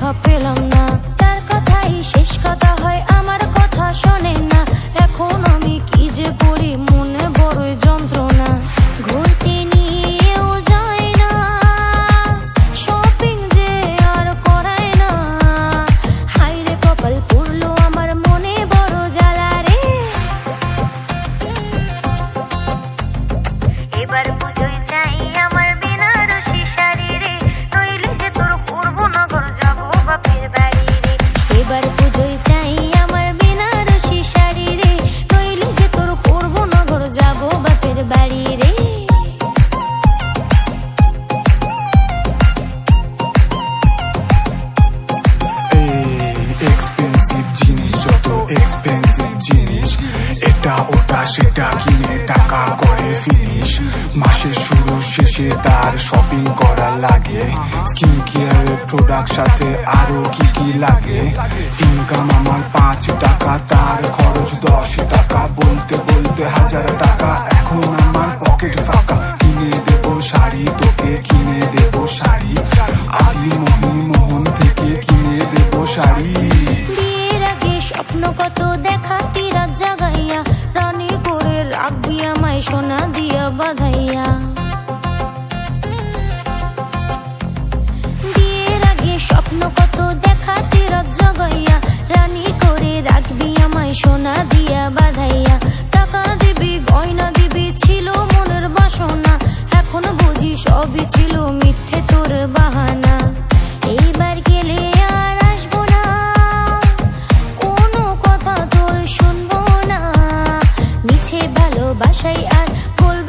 দেখা পেলাম না। তার কথাই শেষ কথা হয়, আমার কথা শোনে না। এখন আমি কি যে করি, মনে বড়ই যন্ত্রণা। ঘুরতে নিয়েও যায় না, শপিং যে আর করায় না। হাইরে কপাল পুরলো আমার, মনে বড় জ্বালা রে। এবার পুজোয় চাই আমার বেনারসি শাড়ি রে, নইলে যে তোর পূর্বনগর যাবো বাপের বাড়ি রে। এবার পুজোয় চাই আমার বেনারসি শাড়ি রে, নইলে যে তোর পূর্বনগর যাবো বাপের বাড়ি রে। এক্সপেন্সিভ জিনিস, যত এক্সপেন্সিভ জিনিস, এটা ওটা সেটা কিনে টাকা করে ফিনিশ। মাসের শুরু শেষে তার শপিং করা লাগে, স্কিন কেয়ারের প্রোডাক্ট সাথে আরো কি কি লাগে। ইনকাম আমার 5 টাকা, তার খরচ 10 টাকা, বলতে বলতে 1000 টাকা। এখন আমার পকেট ফাঁকা, কিনে দেবো শাড়ি, তোকে কিনে দেবো শাড়ি। আদি মোহন থেকে কিনে দেবো শাড়ি। বিয়ের আগে স্বপ্ন কত দেখা, তিরাত জাগাইয়া রানী করে রাখবি আমায় সোনা দিয়া বাঁধাইয়া। বিয়ের আগে স্বপ্ন কত দেখা, তিরাত জাগাইয়া রানী করে রাখবি আমায় সোনা দিয়া বাঁধাইয়া। টাকা দিবি, গয়না দিবি, ছিল মনের বাসনা। এখন বুঝি সবই ছিল মিথ্যে তোর বাহানা। এইবার গেলে আর আসবো না, কোনো কথা তোর শুনবো না। মিছে ভালোবাসাই আর বলবো